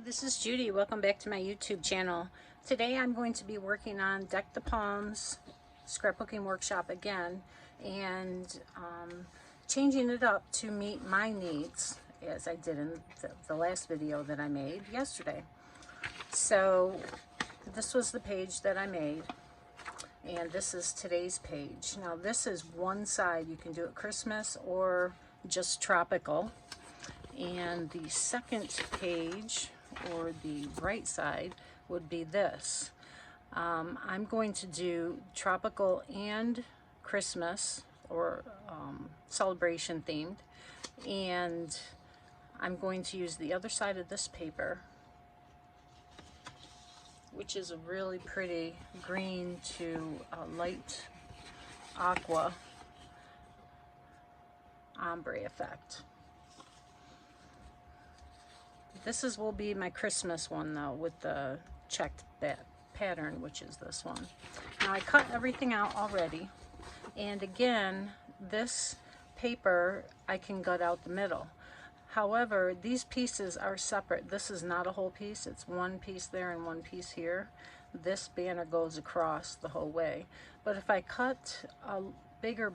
This is Judy. Welcome back to my YouTube channel. Today I'm going to be working on Deck the Palms scrapbooking workshop again and changing it up to meet my needs as I did in the last video that I made yesterday. So this was the page that I made and this is today's page. Now this is one side. You can do it Christmas or just tropical. And the second page, or the right side, would be this. I'm going to do tropical and Christmas, or celebration themed. And I'm going to use the other side of this paper, which is a really pretty green to light aqua ombre effect. This will be my Christmas one though, with the checked pattern, which is this one. Now I cut everything out already, and again, this paper I can gut out the middle. However, these pieces are separate. This is not a whole piece, it's one piece there and one piece here. This banner goes across the whole way. But if I cut a bigger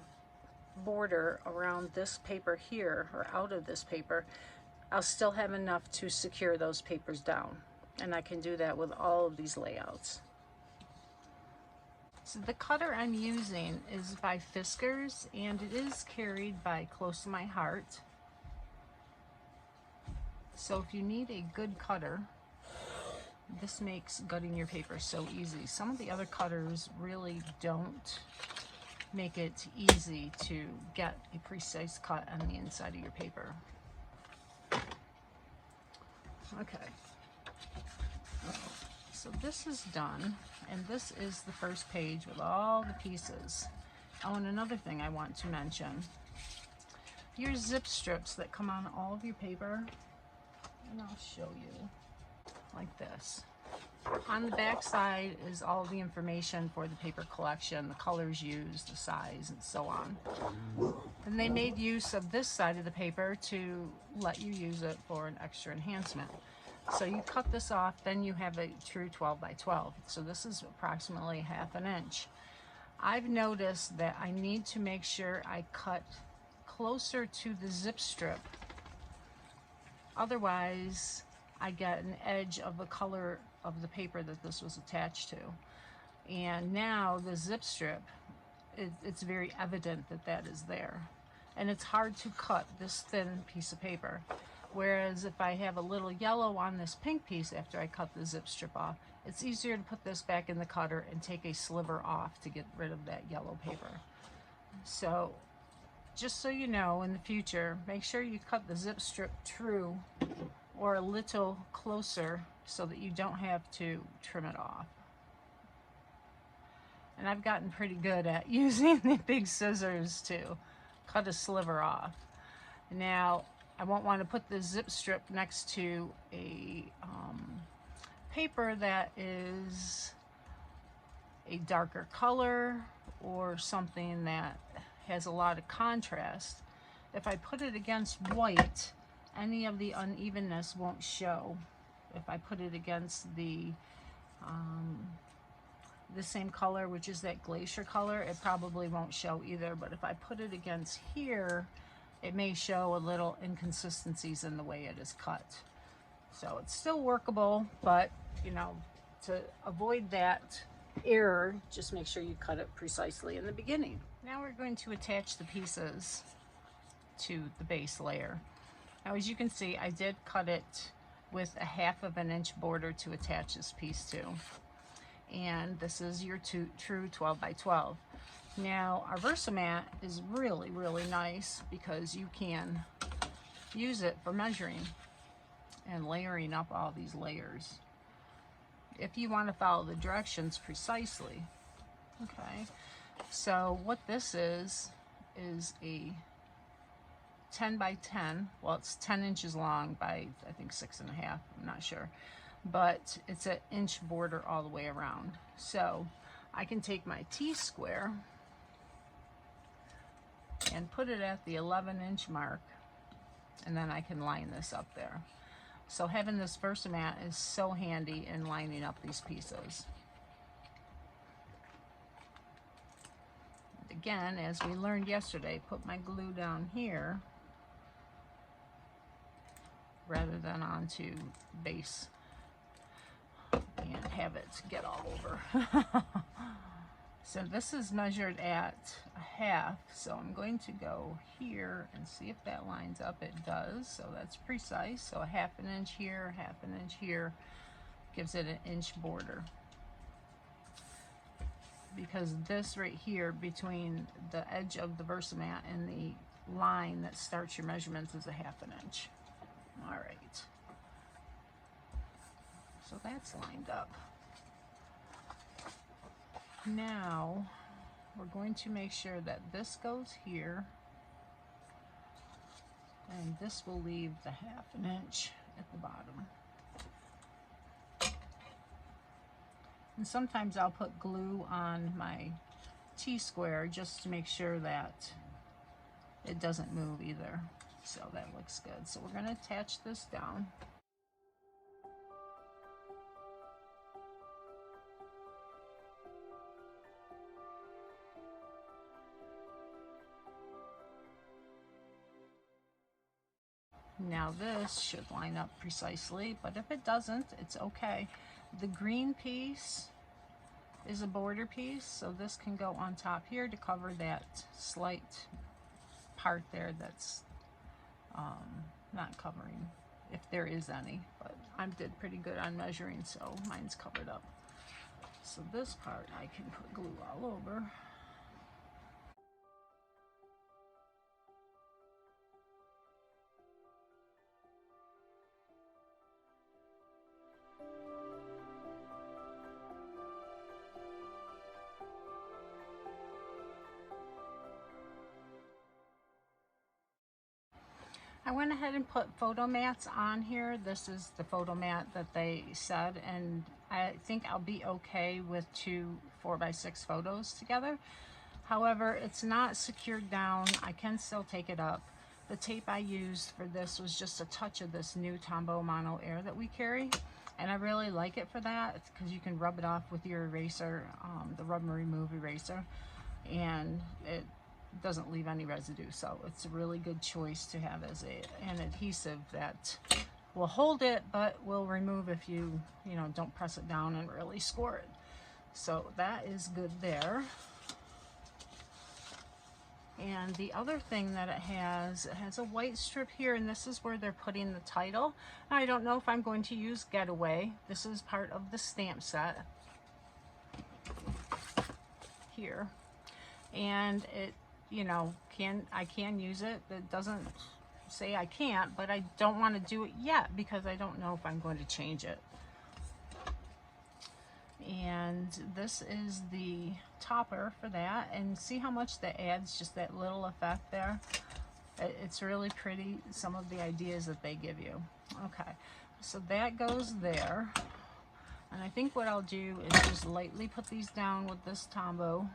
border around this paper here, or out of this paper, I'll still have enough to secure those papers down, and I can do that with all of these layouts. So the cutter I'm using is by Fiskars, and it is carried by Close to My Heart. So if you need a good cutter, this makes gutting your paper so easy. Some of the other cutters really don't make it easy to get a precise cut on the inside of your paper. Okay, so this is done, and this is the first page with all the pieces. Oh, and another thing I want to mention, your zip strips that come on all of your paper, and I'll show you, like this. On the back side is all the information for the paper collection, the colors used, the size, and so on. And they made use of this side of the paper to let you use it for an extra enhancement. So you cut this off, then you have a true 12 by 12. So this is approximately ½ an inch. I've noticed that I need to make sure I cut closer to the zip strip. Otherwise, I get an edge of the color of the paper that this was attached to. And now the zip strip, it's very evident that that is there. And it's hard to cut this thin piece of paper. Whereas if I have a little yellow on this pink piece after I cut the zip strip off, it's easier to put this back in the cutter and take a sliver off to get rid of that yellow paper. So just so you know, in the future, make sure you cut the zip strip true or a little closer so that you don't have to trim it off. And I've gotten pretty good at using the big scissors to cut a sliver off. Now, I won't want to put the zip strip next to a paper that is a darker color or something that has a lot of contrast. If I put it against white, any of the unevenness won't show. If I put it against the same color, which is that glacier color, it probably won't show either. But if I put it against here, it may show a little inconsistencies in the way it is cut. So it's still workable, but you know, to avoid that error, just make sure you cut it precisely in the beginning. Now we're going to attach the pieces to the base layer. Now as you can see, I did cut it with a ½ an inch border to attach this piece to. And this is your true 12 by 12. Now our Versamat is really, really nice because you can use it for measuring and layering up all these layers if you want to follow the directions precisely. Okay, so what this is a 10 by 10, well, it's 10 inches long by I think 6.5, I'm not sure, but it's an inch border all the way around. So I can take my T-square and put it at the 11-inch mark, and then I can line this up there. So having this Versamat is so handy in lining up these pieces. Again, as we learned yesterday, put my glue down here rather than onto base and have it get all over. So this is measured at a half, so I'm going to go here and see if that lines up. It does, so that's precise. So a half an inch here, half an inch here, gives it an inch border. Because this right here between the edge of the Versamat and the line that starts your measurements is a half an inch. All right, so that's lined up. Now we're going to make sure that this goes here and this will leave the half an inch at the bottom. And sometimes I'll put glue on my T-square just to make sure that it doesn't move either. So that looks good. So we're going to attach this down. Now this should line up precisely, but if it doesn't, it's okay. The green piece is a border piece, so this can go on top here to cover that slight part there that's not covering, if there is any, but I did pretty good on measuring, so mine's covered up. So this part I can put glue all over. I went ahead and put photo mats on here. This is the photo mat that they said, and I think I'll be okay with 2 4x6 photos together. However, it's not secured down. I can still take it up. The tape I used for this was just a touch of this new Tombow Mono Air that we carry, and I really like it for that because you can rub it off with your eraser, the Rub and Remove eraser, and it doesn't leave any residue. So it's a really good choice to have as an adhesive that will hold it but will remove if you don't press it down and really score it. So that is good there. And the other thing that it has a white strip here, and this is where they're putting the title. I don't know if I'm going to use Getaway. This is part of the stamp set here, and it I can use it. It doesn't say I can't, but I don't want to do it yet because I don't know if I'm going to change it. And this is the topper for that, and see how much that adds, just that little effect there. It's really pretty, some of the ideas that they give you. Okay, so that goes there, and I think what I'll do is just lightly put these down with this Tombow.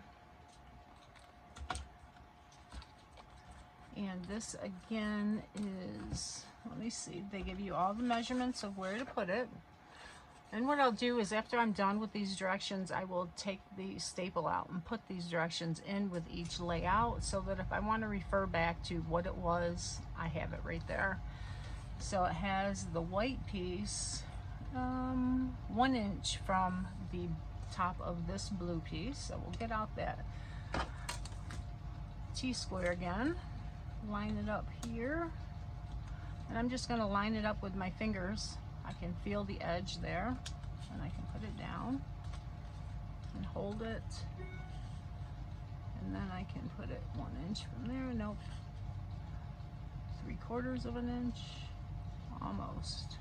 And this again is, let me see, they give you all the measurements of where to put it. And what I'll do is after I'm done with these directions, I will take the staple out and put these directions in with each layout so that if I want to refer back to what it was, I have it right there. So it has the white piece 1 inch from the top of this blue piece. So we'll get out that T-square again. Line it up here, and I'm just going to line it up with my fingers. I can feel the edge there, and I can put it down and hold it, and then I can put it 1 inch from there. Nope, 3/4 of an inch, almost.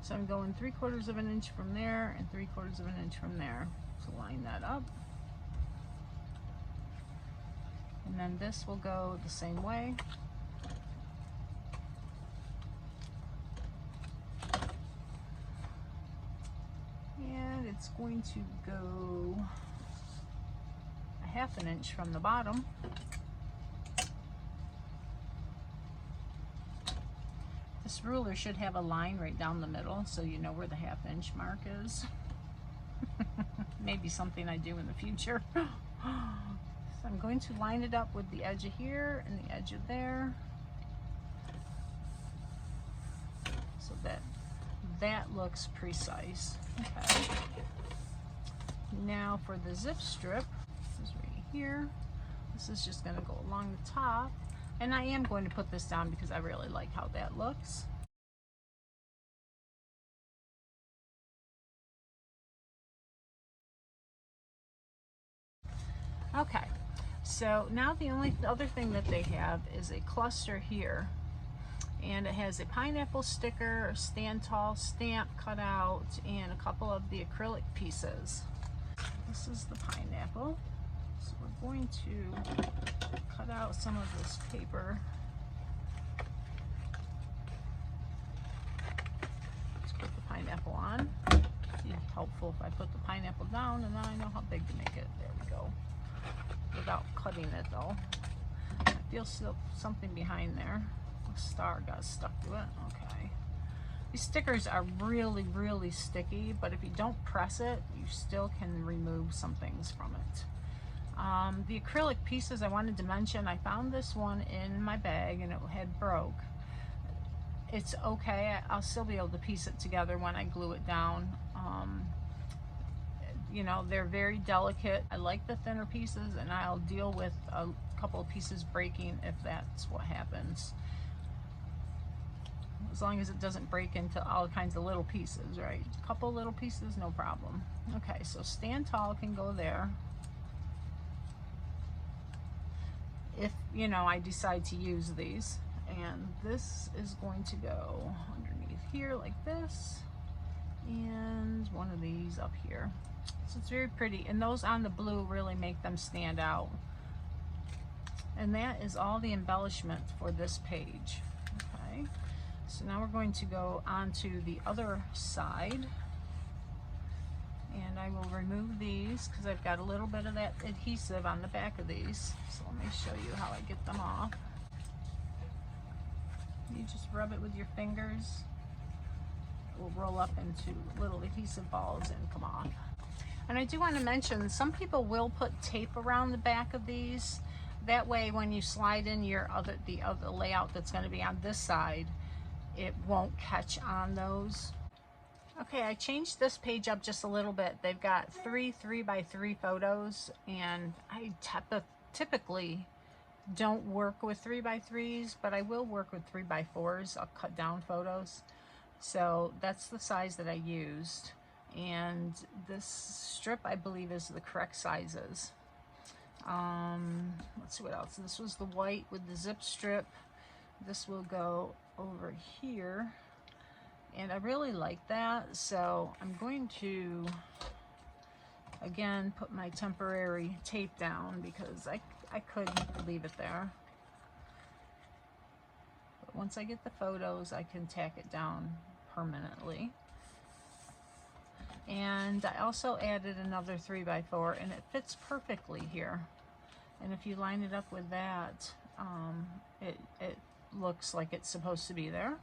So I'm going 3/4 of an inch from there and 3/4 of an inch from there. So line that up. And then this will go the same way. And it's going to go a half an inch from the bottom. To this ruler should have a line right down the middle, so you know where the 1/2 inch mark is. Maybe something I do in the future. So I'm going to line it up with the edge of here and the edge of there, so that that looks precise. Okay. Now for the zip strip, this is right here. This is just going to go along the top, and I am going to put this down because I really like how that looks. Okay, so now the only other thing that they have is a cluster here, and it has a pineapple sticker, a stand tall stamp cut out, and a couple of the acrylic pieces. This is the pineapple, so we're going to cut out some of this paper. Let's put the pineapple on. It'd be helpful if I put the pineapple down, and then I know how big to make it. There we go. Without cutting it though. I feel still something behind there. A star got stuck to it. Okay. These stickers are really, really sticky, but if you don't press it, you still can remove some things from it. The acrylic pieces I wanted to mention, I found this one in my bag and it had broke. It's okay. I'll still be able to piece it together when I glue it down. You know, they're very delicate. I like the thinner pieces, and I'll deal with a couple of pieces breaking if that's what happens. As long as it doesn't break into all kinds of little pieces, right? A couple little pieces, no problem. Okay, so stand tall can go there. If, you know, I decide to use these. And this is going to go underneath here like this. And one of these up here. So it's very pretty, and those on the blue really make them stand out. And that is all the embellishment for this page. Okay, so now we're going to go on to the other side, and I will remove these because I've got a little bit of that adhesive on the back of these. So let me show you how I get them off. You just rub it with your fingers. It will roll up into little adhesive balls and come off. And I do want to mention, some people will put tape around the back of these. That way when you slide in your the other layout that's going to be on this side, it won't catch on those. Okay, I changed this page up just a little bit. They've got 3 3x3 photos, and I typically don't work with 3x3s, but I will work with 3x4s. I'll cut down photos. So that's the size that I used. And this strip, I believe, is the correct sizes. Let's see what else. This was the white with the zip strip. This will go over here. And I really like that. So I'm going to, again, put my temporary tape down because I could leave it there. But once I get the photos, I can tack it down permanently. And I also added another 3x4, and it fits perfectly here. And if you line it up with that, it looks like it's supposed to be there.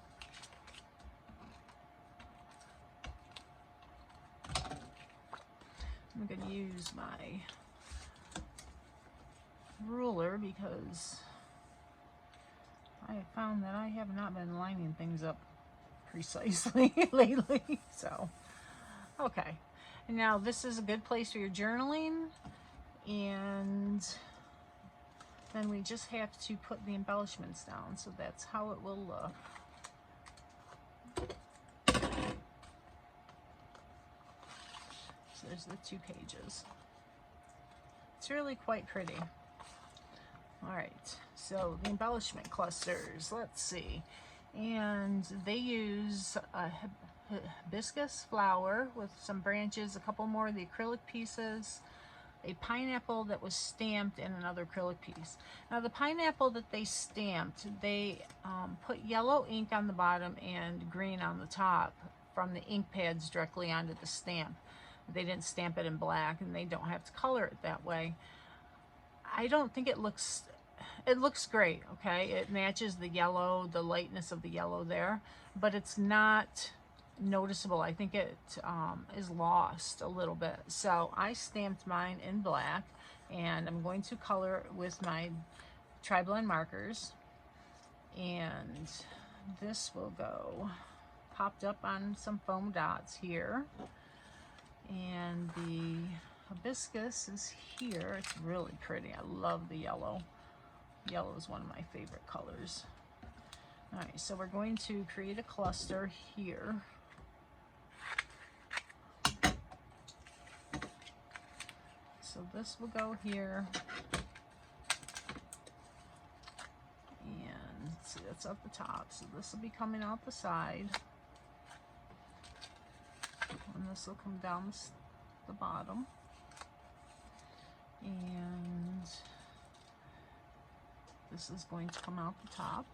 I'm going to use my ruler because I have found that I have not been lining things up precisely lately. So okay, and now this is a good place for your journaling, and then we just have to put the embellishments down, so that's how it will look. So there's the 2 pages. It's really quite pretty. All right, so the embellishment clusters, let's see, and they use a hibiscus flower with some branches, a couple more of the acrylic pieces, a pineapple that was stamped, and another acrylic piece. Now the pineapple that they stamped, they put yellow ink on the bottom and green on the top from the ink pads directly onto the stamp. They didn't stamp it in black, and they don't have to color it that way. I don't think it looks It looks great, okay? It matches the yellow, the lightness of the yellow there, but it's not noticeable. I think it is lost a little bit. So I stamped mine in black, and I'm going to color with my tri-blend markers, and this will go popped up on some foam dots here, and the hibiscus is here. It's really pretty. I love the yellow. Yellow is one of my favorite colors. All right, so we're going to create a cluster here. So this will go here. And see, that's up the top. So this will be coming out the side. And this will come down the bottom. And this is going to come out the top.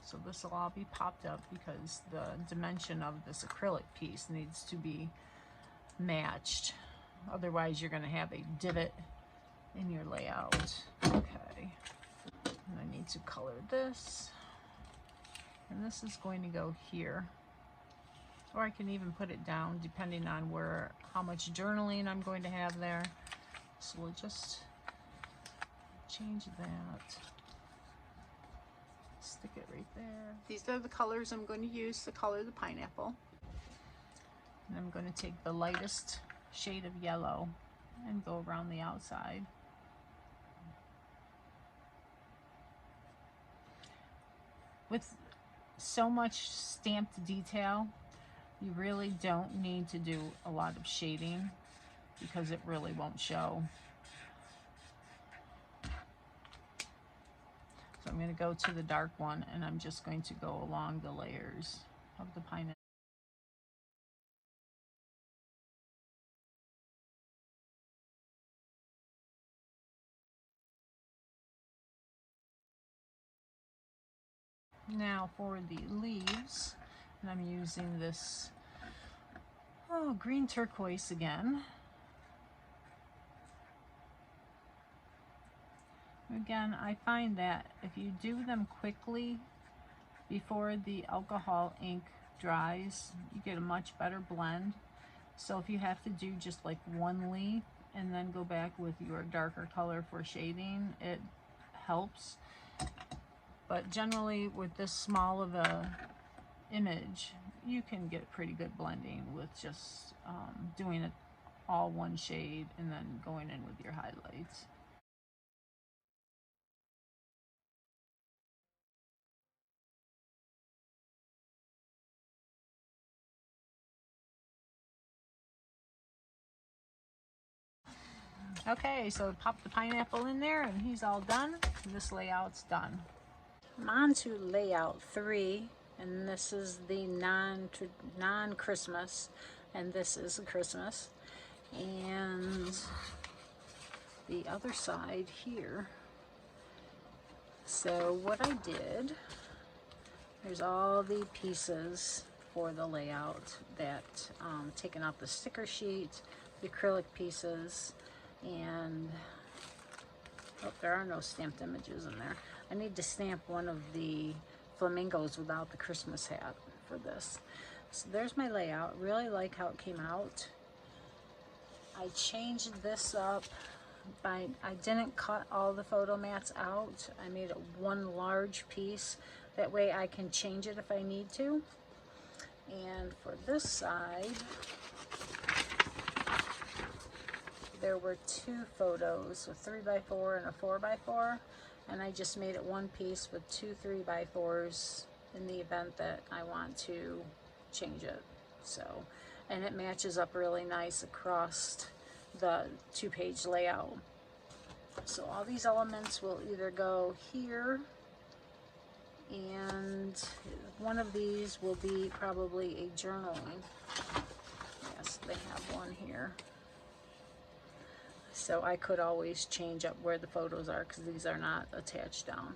So this will all be popped up because the dimension of this acrylic piece needs to be matched. Otherwise you're going to have a divot in your layout. Okay. And I need to color this. And this is going to go here. Or I can even put it down depending on how much journaling I'm going to have there. So we'll just change that. Stick it right there. These are the colors I'm going to use to color the pineapple. And I'm going to take the lightest shade of yellow and go around the outside. With so much stamped detail, you really don't need to do a lot of shading because it really won't show. So I'm going to go to the dark one, and I'm just going to go along the layers of the pineapple. Now for the leaves, and I'm using this green turquoise again. Again, I find that if you do them quickly before the alcohol ink dries, you get a much better blend. So if you have to do just like one leaf and then go back with your darker color for shading, it helps. But generally with this small of a image, you can get pretty good blending with just doing it all one shade and then going in with your highlights. Okay, so pop the pineapple in there and he's all done. This layout's done. I'm on to layout 3, and this is the non-Christmas, and this is Christmas. And the other side here. So what I did, there's all the pieces for the layout that taken off the sticker sheet, the acrylic pieces, and there are no stamped images in there. I need to stamp one of the flamingos without the Christmas hat for this. So there's my layout. Really like how it came out. I changed this up by, I didn't cut all the photo mats out. I made it one large piece. That way I can change it if I need to. And for this side, there were 2 photos, a 3x4 and a 4x4, and I just made it one piece with 2 3x4s in the event that I want to change it. So, and it matches up really nice across the 2-page layout. So all these elements will either go here, and one of these will be probably a journaling. Yes, they have one here. So I could always change up where the photos are because these are not attached down.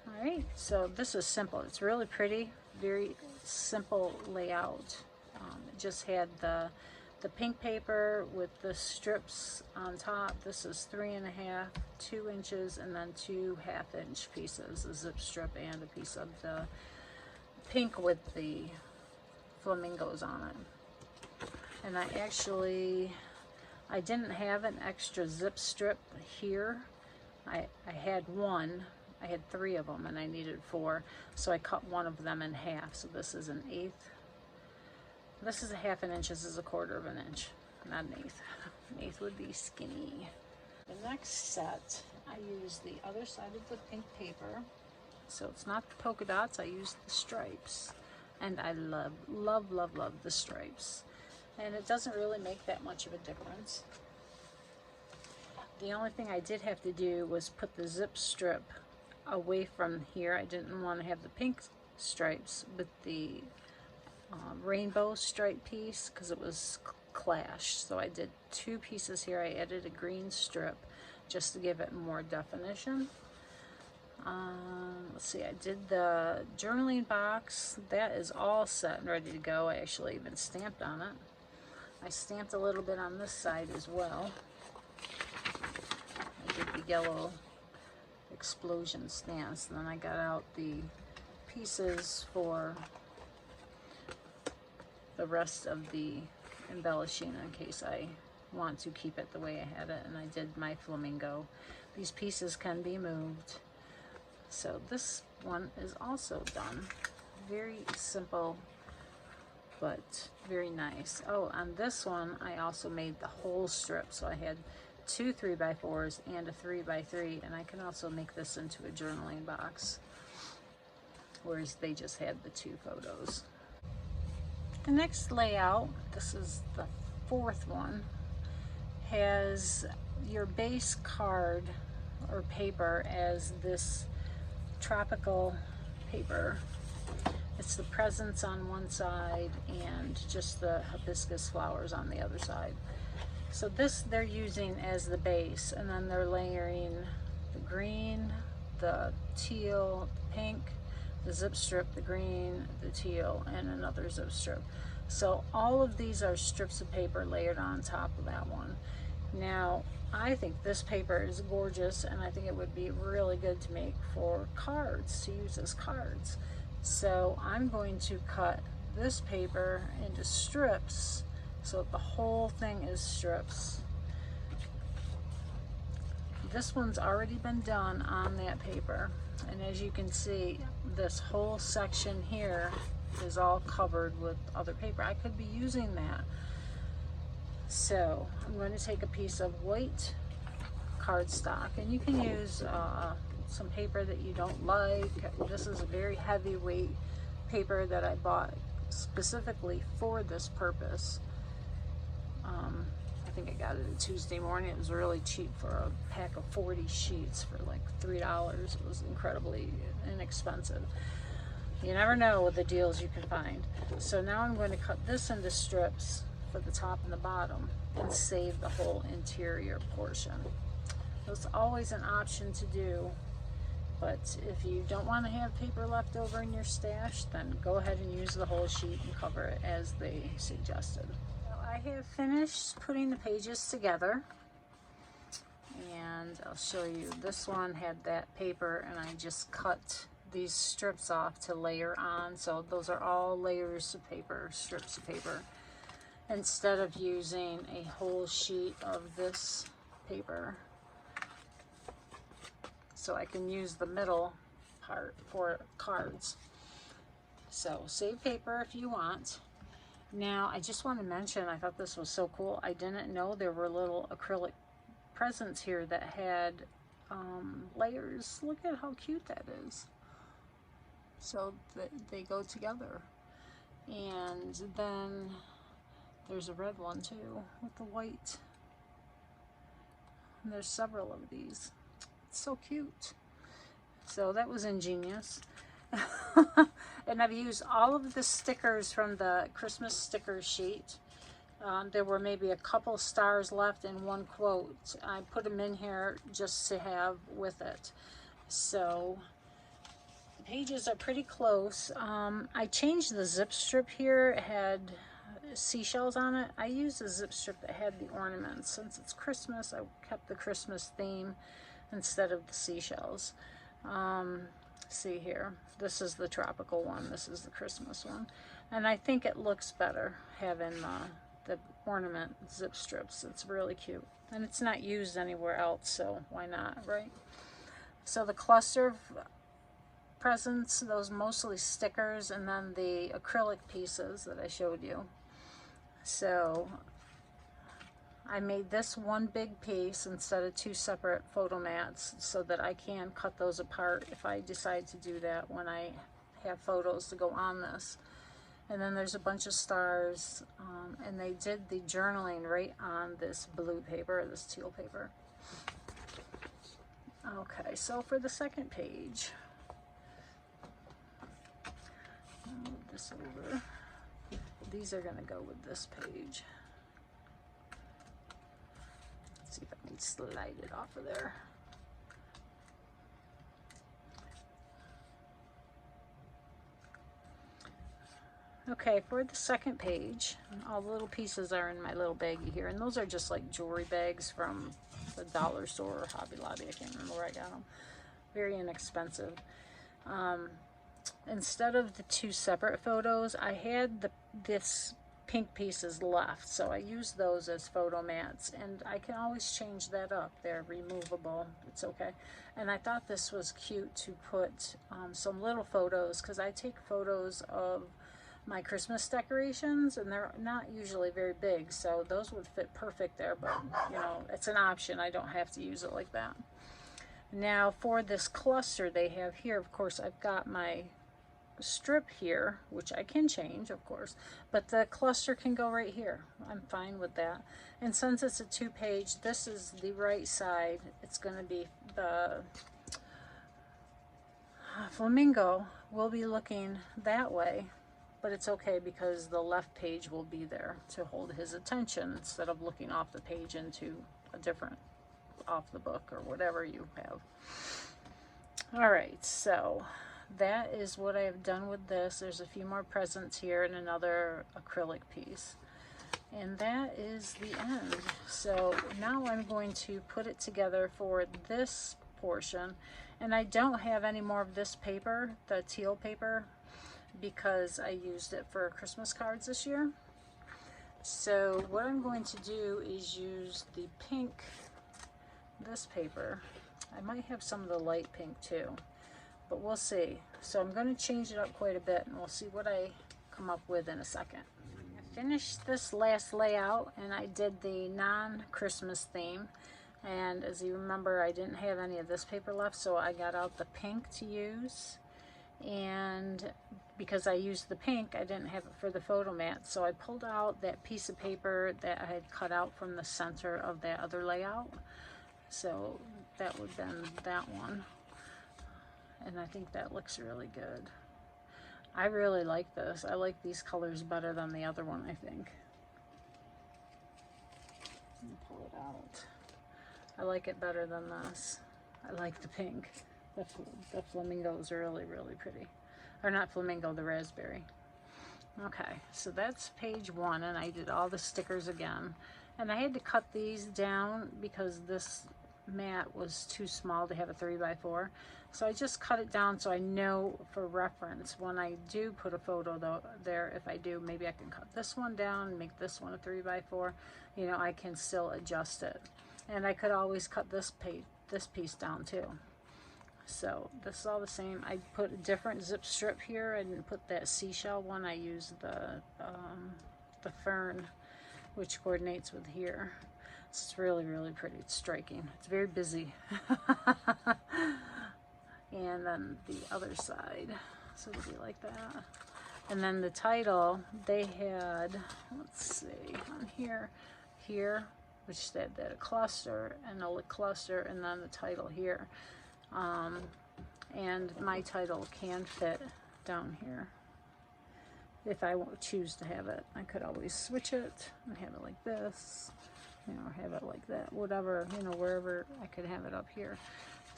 All right, so this is simple. It's really pretty, very simple layout. It just had the the pink paper with the strips on top. This is 3.5, 2 inches, and then 2 half-inch pieces, a zip strip and a piece of the pink with the flamingos on it. And I didn't have an extra zip strip here. I had one. I had 3 of them and I needed 4, so I cut one of them in half. So this is an 1/8. This is a 1/2 inch. This is a 1/4 inch, not an 1/8. An 1/8 would be skinny. The next set, I use the other side of the pink paper. So it's not the polka dots. I use the stripes, and I love, love, love, love the stripes. And it doesn't really make that much of a difference. The only thing I did have to do was put the zip strip away from here. I didn't want to have the pink stripes with the rainbow stripe piece because it was clashed. So I did 2 pieces here. I added a green strip just to give it more definition. Let's see, I did the journaling box. That is all set and ready to go. I actually even stamped on it. I stamped a little bit on this side as well. I did the yellow explosion stamps, and then I got out the pieces for the rest of the embellishing in case I want to keep it the way I had it. And I did my flamingo. These pieces can be moved. So this one is also done. Very simple, but very nice. Oh, on this one, I also made the whole strip. So I had 2 3x4s and a 3x3, and I can also make this into a journaling box, whereas they just had the 2 photos. The next layout, this is the 4th one, has your base card or paper as this tropical paper. It's the presents on one side and just the hibiscus flowers on the other side. So this they're using as the base, and then they're layering the green, the teal, the pink, the zip strip, the green, the teal, and another zip strip. So all of these are strips of paper layered on top of that one. Now, I think this paper is gorgeous, and I think it would be really good to make for cards, to use as cards. So I'm going to cut this paper into strips so the whole thing is strips. This one's already been done on that paper, and as you can see, this whole section here is all covered with other paper. I could be using that. So I'm going to take a piece of white cardstock, and you can use some paper that you don't like. This is a very heavyweight paper that I bought specifically for this purpose. I think I got it a Tuesday morning. It was really cheap for a pack of 40 sheets for like $3. It was incredibly inexpensive. You never know with the deals you can find. So now I'm going to cut this into strips for the top and the bottom and save the whole interior portion. It's always an option to do, but if you don't want to have paper left over in your stash, then go ahead and use the whole sheet and cover it as they suggested. I have finished putting the pages together, and I'll show you. This one had that paper, and I just cut these strips off to layer on. So those are all layers of paper, strips of paper, instead of using a whole sheet of this paper. So I can use the middle part for cards. So save paper if you want. Now, I just want to mention, I thought this was so cool. I didn't know there were little acrylic presents here that had layers. Look at how cute that is. So they go together. And then there's a red one too with the white. And there's several of these. It's so cute. So that was ingenious. And I've used all of the stickers from the Christmas sticker sheet. There were maybe a couple stars left and one quote. I put them in here just to have with it. So the pages are pretty close. I changed the zip strip here. seashells on it. I used a zip strip that had the ornaments. Since it's Christmas, I kept the Christmas theme instead of the seashells. See here, this is the tropical one, this is the Christmas one, and I think it looks better having the ornament zip strips. It's really cute, and it's not used anywhere else, so why not, right? So the cluster of presents, those mostly stickers, and then the acrylic pieces that I showed you. So I made this one big piece instead of two separate photo mats so that I can cut those apart if I decide to do that when I have photos to go on this. And then there's a bunch of stars, and they did the journaling right on this blue paper, this teal paper. Okay, so for the second page, I'll move this over. These are going to go with this page. See if I can slide it off of there. Okay, for the second page, all the little pieces are in my little baggie here, and those are just like jewelry bags from the dollar store or Hobby Lobby. I can't remember where I got them. Very inexpensive. Instead of the two separate photos, I had this pink pieces left, so I used those as photo mats, and I can always change that up. They're removable, it's okay. And I thought this was cute to put some little photos, because I take photos of my Christmas decorations, and they're not usually very big, so those would fit perfect there, but you know, it's an option. I don't have to use it like that. Now for this cluster they have here, of course, I've got my strip here, which I can change, of course, but the cluster can go right here. I'm fine with that. And since it's a 2-page, this is the right side. It's going to be the flamingo will be looking that way, but it's okay because the left page will be there to hold his attention instead of looking off the page into a different, off the book or whatever you have. All right, so that is what I have done with this. There's a few more presents here and another acrylic piece. And that is the end. So now I'm going to put it together for this portion. And I don't have any more of this paper, the teal paper, because I used it for Christmas cards this year. So what I'm going to do is use the pink, this paper. I might have some of the light pink too, but we'll see. So I'm going to change it up quite a bit, and we'll see what I come up with in a second. I finished this last layout, and I did the non-Christmas theme. And as you remember, I didn't have any of this paper left, so I got out the pink to use. And because I used the pink, I didn't have it for the photo mat, so I pulled out that piece of paper that I had cut out from the center of that other layout. So that would have been that one. And I think that looks really good. I really like this. I like these colors better than the other one, I think. Let me pull it out. I like it better than this. I like the pink. The flamingo is really, really pretty. Or not flamingo, the raspberry. Okay, so that's page 1, and I did all the stickers again. And I had to cut these down because this mat was too small to have a 3x4. So I just cut it down so I know for reference when I do put a photo though there, if I do, maybe I can cut this one down and make this one a 3x4. You know, I can still adjust it. And I could always cut this piece down too. So this is all the same. I put a different zip strip here. I didn't put that seashell one. I used the fern, which coordinates with here. It's really, really pretty. It's striking. It's very busy. And then the other side, so it'll be like that. And then the title, they had, let's see, on here, which said that a cluster and a cluster, and then the title here. And my title can fit down here if I choose to have it. I could always switch it and have it like this, you know, have it like that, whatever, you know, wherever I could have it up here.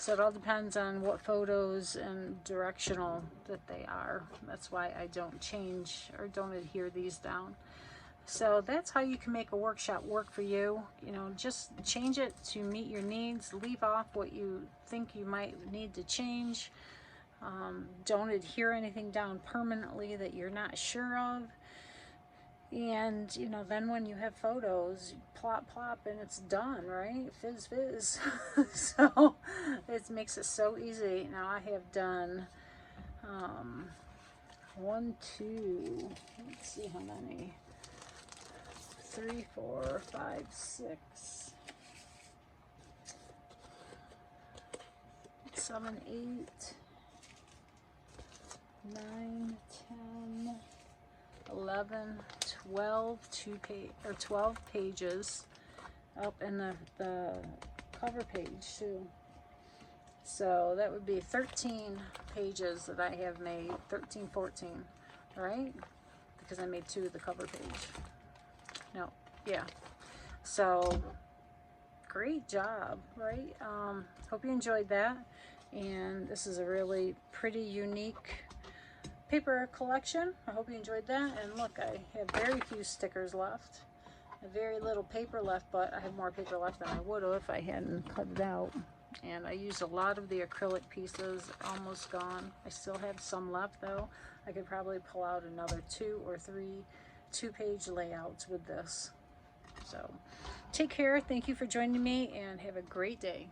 So it all depends on what photos and directional that they are. That's why I don't change or don't adhere these down. So that's how you can make a workshop work for you. You know, just change it to meet your needs. Leave off what you think you might need to change. Don't adhere anything down permanently that you're not sure of. And, you know, then when you have photos, plop, plop, and it's done, right? Fizz, fizz. So it makes it so easy. Now I have done 1, 2, let's see how many. 3, 4, 5, 6, 7, 8, 9, 10, 11, 12, 12 pages up in the cover page too. So that would be 13 pages that I have made, 13, 14, right? Because I made 2 of the cover page. No, yeah. So great job, right? Hope you enjoyed that. And this is a really pretty unique paper collection. I hope you enjoyed that. And look, I have very few stickers left, very little paper left, but I have more paper left than I would have if I hadn't cut it out. And I used a lot of the acrylic pieces, almost gone. I still have some left though. I could probably pull out another 2 or 3 2-page layouts with this. So take care. Thank you for joining me and have a great day.